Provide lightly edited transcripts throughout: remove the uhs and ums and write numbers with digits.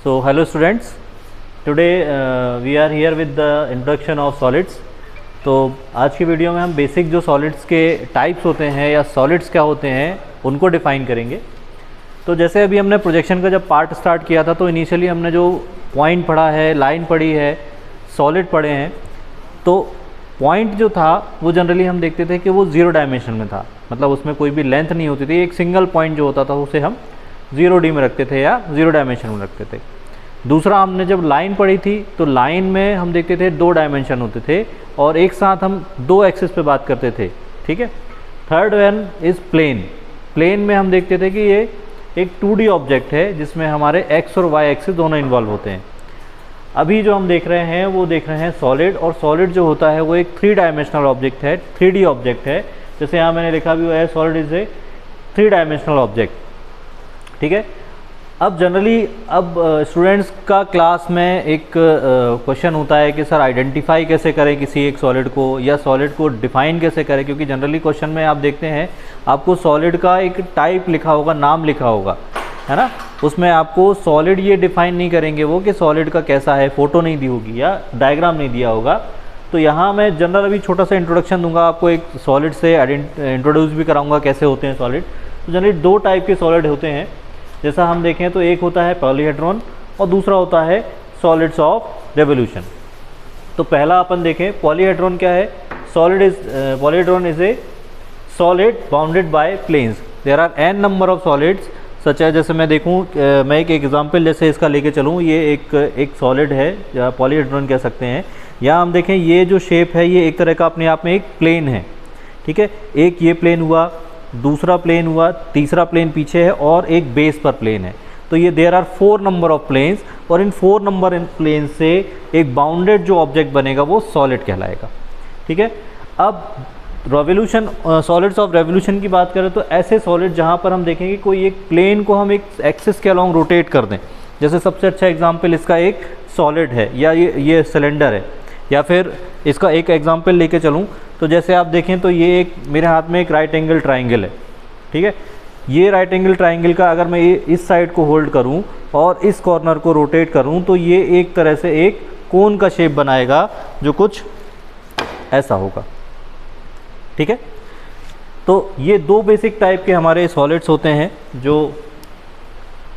So hello students, today we are here with the introduction of solids. तो आज की video में हम बेसिक जो सॉलिड्स के टाइप्स होते हैं या सॉलिड्स क्या होते हैं उनको डिफ़ाइन करेंगे। तो जैसे अभी हमने प्रोजेक्शन का जब पार्ट स्टार्ट किया था तो इनिशियली हमने जो पॉइंट पढ़ा है, लाइन पढ़ी है, सॉलिड पढ़े हैं। तो पॉइंट जो था वो जनरली हम देखते थे कि वो 0 डायमेंशन में था, मतलब उसमें कोई भी लेंथ नहीं होती थी। एक सिंगल पॉइंट जो होता था उसे हम 0D में रखते थे या 0 डायमेंशन में रखते थे। दूसरा हमने जब लाइन पढ़ी थी तो लाइन में हम देखते थे 2 डायमेंशन होते थे और एक साथ हम 2 एक्सिस पे बात करते थे, ठीक है। Third one is plane. Plane में हम देखते थे कि ये एक 2D ऑब्जेक्ट है जिसमें हमारे एक्स और वाई एक्सिस दोनों इन्वॉल्व होते हैं। अभी जो हम देख रहे हैं वो देख रहे हैं सॉलिड, और सॉलिड जो होता है वो एक 3 डायमेंशनल ऑब्जेक्ट है, 3D ऑब्जेक्ट है। जैसे यहाँ मैंने लिखा भी हुआ है solid is a 3 dimensional object, ठीक है। अब जनरली स्टूडेंट्स का क्लास में एक क्वेश्चन होता है कि सर आइडेंटिफाई कैसे करें किसी एक सॉलिड को, या सॉलिड को डिफाइन कैसे करें, क्योंकि जनरली क्वेश्चन में आप देखते हैं आपको सॉलिड का एक टाइप लिखा होगा, नाम लिखा होगा, है ना। उसमें आपको सॉलिड ये डिफाइन नहीं करेंगे वो कि सॉलिड का कैसा है, फ़ोटो नहीं दी होगी या डायग्राम नहीं दिया होगा। तो यहाँ मैं जनरल अभी छोटा सा इंट्रोडक्शन दूंगा आपको, एक सॉलिड से इंट्रोड्यूस भी कराऊंगा कैसे होते हैं सॉलिड। तो जनरली 2 टाइप के सॉलिड होते हैं। जैसा हम देखें तो एक होता है पॉलीहेड्रॉन और दूसरा होता है सॉलिड्स ऑफ रेवोल्यूशन। तो पहला अपन देखें पॉलीहेड्रॉन क्या है। Polyhedron is a solid bounded by planes. There are n number of solids such है। जैसे मैं देखूं, मैं एक एग्जांपल जैसे इसका लेके चलूं, ये एक सॉलिड है या पॉलीहेड्रॉन कह सकते हैं। यहाँ हम देखें ये जो शेप है ये एक तरह का अपने आप में एक प्लेन है, ठीक है। एक ये प्लेन हुआ, दूसरा प्लेन हुआ, तीसरा प्लेन पीछे है और एक बेस पर प्लेन है। तो ये there are 4 number of planes, और इन 4 नंबर इन प्लेन से एक बाउंडेड जो ऑब्जेक्ट बनेगा वो सॉलिड कहलाएगा, ठीक है। अब रेवोल्यूशन, सॉलिड्स ऑफ रेवोल्यूशन की बात करें तो ऐसे सॉलिड जहाँ पर हम देखेंगे कोई एक प्लेन को हम एक एक्सिस के अलॉन्ग रोटेट कर दें। जैसे सबसे अच्छा एग्जाम्पल इसका एक सॉलिड है या ये सिलेंडर है, या फिर इसका एक एग्जाम्पल लेके चलूँ तो जैसे आप देखें तो ये एक मेरे हाथ में एक राइट एंगल ट्राइंगल है, ठीक है। ये राइट एंगल ट्राइंगल का अगर मैं इस साइड को होल्ड करूं और इस कॉर्नर को रोटेट करूं तो ये एक तरह से एक कोन का शेप बनाएगा जो कुछ ऐसा होगा, ठीक है। तो ये 2 बेसिक टाइप के हमारे सॉलिड्स होते हैं जो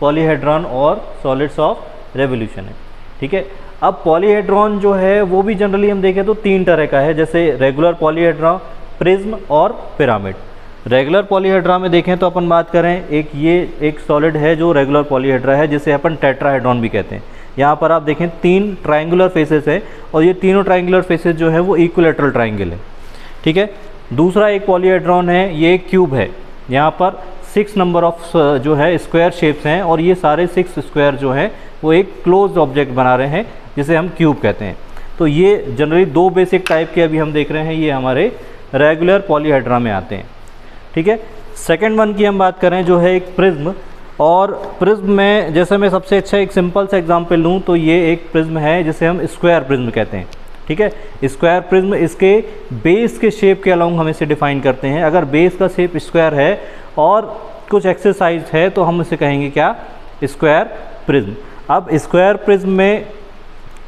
पॉलीहेड्रॉन और सॉलिड्स ऑफ रेवोल्यूशन है, ठीक है। अब पॉलीहेड्रॉन जो है वो भी जनरली हम देखें तो 3 तरह का है, जैसे रेगुलर पॉलीहेड्रा, प्रिज्म और पिरामिड। रेगुलर पॉलीहेड्रा में देखें तो अपन बात करें एक सॉलिड है जो रेगुलर पॉलीहेड्रा है जिसे अपन टेट्राहेड्रॉन भी कहते हैं। यहाँ पर आप देखें 3 ट्रायंगुलर फेसेस है और ये तीनों ट्रायंगुलर फेसेस जो है वो इक्विलेटरल ट्रायंगल है, ठीक है। दूसरा एक पॉलीहेड्रॉन है, ये एक क्यूब है। यहाँ पर 6 नंबर ऑफ जो है स्क्वायर शेप्स हैं और ये सारे 6 स्क्वायर जो हैं वो एक क्लोज्ड ऑब्जेक्ट बना रहे हैं जिसे हम क्यूब कहते हैं। तो ये जनरली 2 बेसिक टाइप के अभी हम देख रहे हैं, ये हमारे रेगुलर पॉलीहेड्रा में आते हैं, ठीक है। सेकंड वन की हम बात करें जो है एक प्रिज्म, और प्रिज्म में जैसे मैं सबसे अच्छा एक सिंपल सा एग्जांपल लूँ तो ये एक प्रिज्म है जिसे हम स्क्वायर प्रिज्म कहते हैं, ठीक है। स्क्वायर प्रिज्म इसके बेस के शेप के अलॉन्ग हम इसे डिफाइन करते हैं। अगर बेस का शेप स्क्वायर है और कुछ एक्सरसाइज है तो हम इसे कहेंगे क्या, स्क्वायर प्रिज्म। अब स्क्वायर प्रिज्म में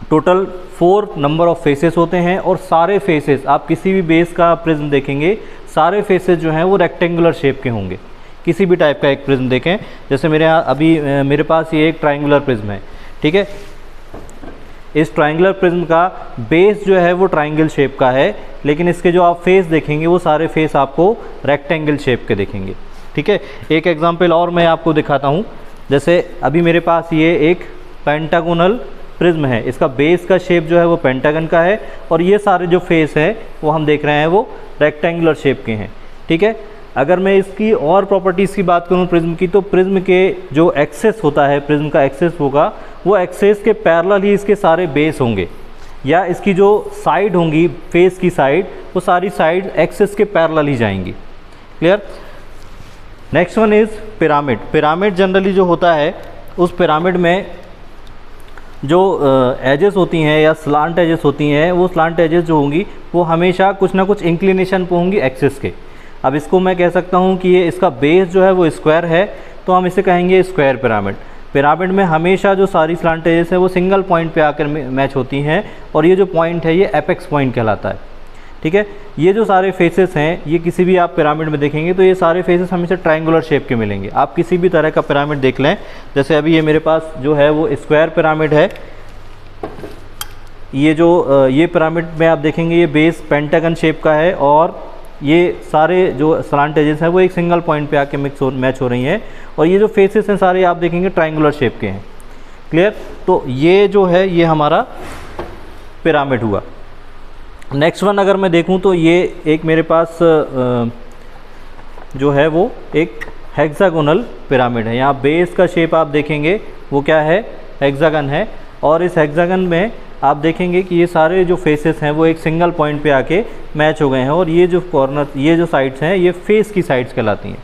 टोटल 4 नंबर ऑफ फेसेस होते हैं और सारे फेसेस आप किसी भी बेस का प्रिज्म देखेंगे सारे फेसेस जो हैं वो रेक्टेंगुलर शेप के होंगे। किसी भी टाइप का एक प्रिज्म देखें, जैसे मेरे पास ये एक ट्रायंगुलर प्रिज्म है, ठीक है। इस ट्रायंगुलर प्रिज्म का बेस जो है वो ट्रायंगल शेप का है, लेकिन इसके जो आप फेस देखेंगे वो सारे फेस आपको रेक्टेंगल शेप के देखेंगे, ठीक है। एक एग्जांपल और मैं आपको दिखाता हूँ। जैसे अभी मेरे पास ये एक पेंटागोनल प्रिज्म है, इसका बेस का शेप जो है वो पेंटागन का है और ये सारे जो फेस है वो हम देख रहे हैं वो रेक्टेंगुलर शेप के हैं, ठीक है। अगर मैं इसकी और प्रॉपर्टीज़ की बात करूं प्रिज्म की, तो प्रिज्म के जो एक्सेस होता है, प्रिज्म का एक्सेस होगा वो एक्सेस के पैरेलल ही इसके सारे बेस होंगे, या इसकी जो साइड होंगी फेस की साइड वो सारी साइड एक्सेस के पैरेलल ही जाएंगी। Clear. Next one is pyramid. Pyramid generally जो होता है उस पिरामिड में जो एजेस होती हैं या स्लांट एजेस होती हैं, वो स्लांट एजेस जो होंगी वो हमेशा कुछ ना कुछ इंक्लिनेशन पे होंगी एक्सिस के। अब इसको मैं कह सकता हूँ कि ये इसका बेस जो है वो स्क्वायर है तो हम इसे कहेंगे स्क्वायर पिरामिड। पिरामिड में हमेशा जो सारी स्लांट एजेस है वो सिंगल पॉइंट पे आकर मैच होती हैं, और ये जो पॉइंट है ये एपेक्स पॉइंट कहलाता है। ठीक है, ये जो सारे फेसेस हैं ये किसी भी आप पिरामिड में देखेंगे तो ये सारे फेसेस हमेशा ट्रायंगुलर शेप के मिलेंगे। आप किसी भी तरह का पिरामिड देख लें, जैसे अभी ये मेरे पास जो है वो स्क्वायर पिरामिड है, ये जो ये पिरामिड में आप देखेंगे ये बेस पेंटागन शेप का है, और ये सारे जो स्लांट एजेस हैं वो एक सिंगल पॉइंट पे आके मैच हो रही हैं, और ये जो फेसेस हैं सारे आप देखेंगे ट्रायंगुलर शेप के हैं। क्लियर? तो ये जो है ये हमारा पिरामिड हुआ। नेक्स्ट वन अगर मैं देखूं तो ये एक मेरे पास जो है वो एक हेक्सागोनल पिरामिड है। यहाँ बेस का शेप आप देखेंगे वो क्या है, हेक्सागन है, और इस हेक्सागन में आप देखेंगे कि ये सारे जो फेसेस हैं वो एक सिंगल पॉइंट पे आके मैच हो गए हैं, और ये जो कॉर्नर, ये जो साइड्स हैं ये फेस की साइड्स कहलाती हैं।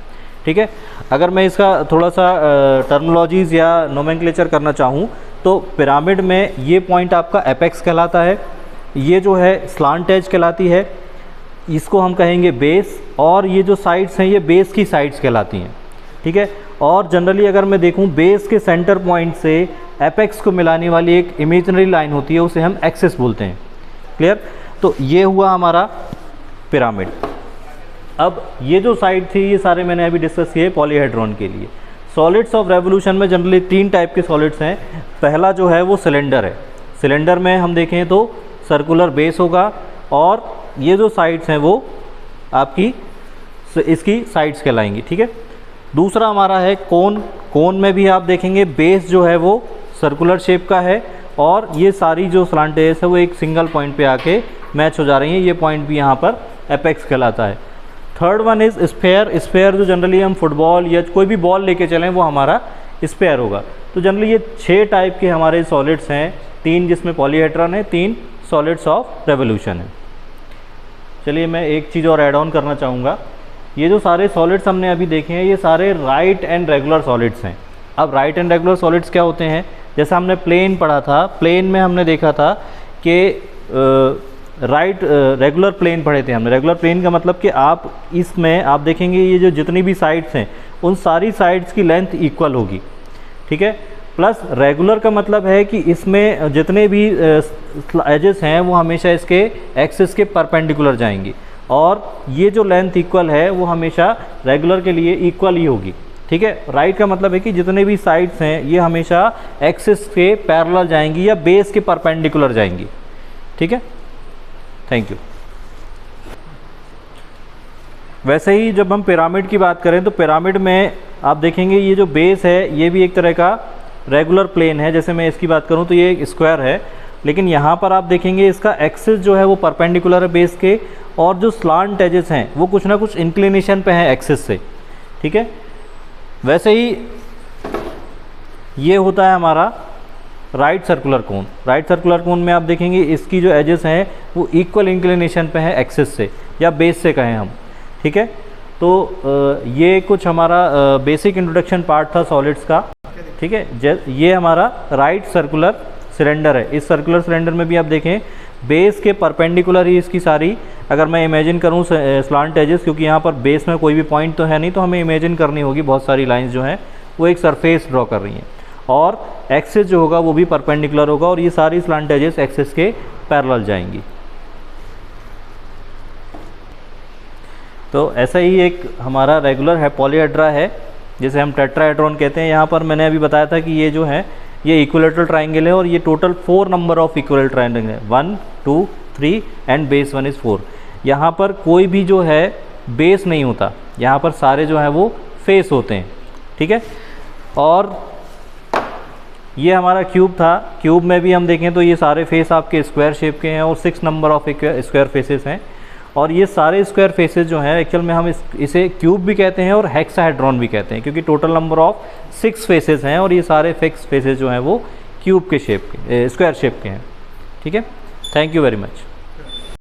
ठीक है, अगर मैं इसका थोड़ा सा टर्मिनोलॉजीज़ या नोमेनक्लेचर करना चाहूँ तो पिरामिड में ये पॉइंट आपका एपेक्स कहलाता है, ये जो है स्लांट एज कहलाती है, इसको हम कहेंगे बेस, और ये जो साइड्स हैं ये बेस की साइड्स कहलाती हैं। ठीक है, और जनरली अगर मैं देखूं बेस के सेंटर पॉइंट से एपेक्स को मिलाने वाली एक इमेजिनरी लाइन होती है, उसे हम एक्सिस बोलते हैं। क्लियर? तो ये हुआ हमारा पिरामिड। अब ये जो साइड थी ये सारे मैंने अभी डिस्कस किए पॉलीहेड्रॉन के लिए। सॉलिड्स ऑफ रेवोल्यूशन में जनरली 3 टाइप के सॉलिड्स हैं। पहला जो है वो सिलेंडर है। सिलेंडर में हम देखें तो सर्कुलर बेस होगा, और ये जो साइड्स हैं वो आपकी इसकी साइड्स कहलाएंगी। ठीक है, दूसरा हमारा है कोन। कोन में भी आप देखेंगे बेस जो है वो सर्कुलर शेप का है, और ये सारी जो स्लांट एजेस है वो एक सिंगल पॉइंट पे आके मैच हो जा रही हैं। ये पॉइंट भी यहाँ पर एपेक्स कहलाता है। Third one is sphere. Sphere जो जनरली हम फुटबॉल या कोई भी बॉल लेके चलें वो हमारा स्फेयर होगा। तो जनरली ये 6 टाइप के हमारे सॉलिड्स हैं, 3 जिसमें पॉलीहेड्रॉन है, 3 सॉलिड्स ऑफ रेवोल्यूशन है। चलिए मैं एक चीज़ और ऐड ऑन करना चाहूँगा। ये जो सारे सॉलिड्स हमने अभी देखे हैं ये सारे राइट एंड रेगुलर सॉलिड्स हैं। अब राइट एंड रेगुलर सॉलिड्स क्या होते हैं, जैसा हमने प्लेन पढ़ा था, प्लेन में हमने देखा था कि राइट रेगुलर प्लेन पढ़े थे हमने। रेगुलर प्लेन का मतलब कि आप इसमें आप देखेंगे ये जो जितनी भी साइड्स हैं उन सारी साइड्स की लेंथ इक्वल होगी। ठीक है, प्लस रेगुलर का मतलब है कि इसमें जितने भी एजेस हैं वो हमेशा इसके एक्सिस के परपेंडिकुलर जाएंगी, और ये जो लेंथ इक्वल है वो हमेशा रेगुलर के लिए इक्वल ही होगी। ठीक है, राइट का मतलब है कि जितने भी साइड्स हैं ये हमेशा एक्सिस के पैरेलल जाएंगी या बेस के परपेंडिकुलर जाएंगी। ठीक है, थैंक यू। वैसे ही जब हम पिरामिड की बात करें तो पिरामिड में आप देखेंगे ये जो बेस है ये भी एक तरह का रेगुलर प्लेन है। जैसे मैं इसकी बात करूं तो ये एक स्क्वायर है, लेकिन यहाँ पर आप देखेंगे इसका एक्सिस जो है वो परपेंडिकुलर है बेस के, और जो स्लांट एजेस हैं वो कुछ ना कुछ इंक्लिनेशन पे हैं एक्सिस से। ठीक है, वैसे ही ये होता है हमारा right circular cone. Right circular cone में आप देखेंगे इसकी जो एजेस हैं वो इक्वल इंक्लिनेशन पे है एक्सिस से या बेस से कहें हम। ठीक है, तो ये कुछ हमारा बेसिक इंट्रोडक्शन पार्ट था सॉलिड्स का। ठीक है, ये हमारा राइट सर्कुलर सिलेंडर है। इस सर्कुलर सिलेंडर में भी आप देखें बेस के परपेंडिकुलर ही इसकी सारी, अगर मैं इमेजिन करूं स्लांट एजेस, क्योंकि यहाँ पर बेस में कोई भी पॉइंट तो है नहीं, तो हमें इमेजिन करनी होगी बहुत सारी लाइंस जो हैं वो एक सरफेस ड्रॉ कर रही हैं, और एक्सिस जो होगा वो भी परपेंडिकुलर होगा, और ये सारी स्लांट एजेस एक्सिस के पैरेलल जाएंगी। तो ऐसा ही एक हमारा रेगुलर है पॉलीहेड्रा है, जिसे हम टेट्राहेड्रॉन कहते हैं। यहाँ पर मैंने अभी बताया था कि ये जो है ये इक्विलेटरल ट्राइंगल है, और ये total 4 number of equilateral triangle है, 1 2 3 एंड बेस 1 इज़ 4। यहाँ पर कोई भी जो है बेस नहीं होता, यहाँ पर सारे जो हैं वो फेस होते हैं। ठीक है, और ये हमारा क्यूब था। क्यूब में भी हम देखें तो ये सारे फेस आपके स्क्वायर शेप के हैं, और 6 नंबर ऑफ स्क्वायर फेसेस हैं, और ये सारे स्क्वायर फेसेस जो हैं एक्चुअल में हम इसे क्यूब भी कहते हैं और हेक्साहेड्रॉन भी कहते हैं, क्योंकि टोटल नंबर ऑफ 6 फेसेस हैं, और ये सारे फिक्स फेसेस जो हैं वो क्यूब के शेप के स्क्वायर शेप के हैं। ठीक है, थैंक यू वेरी मच।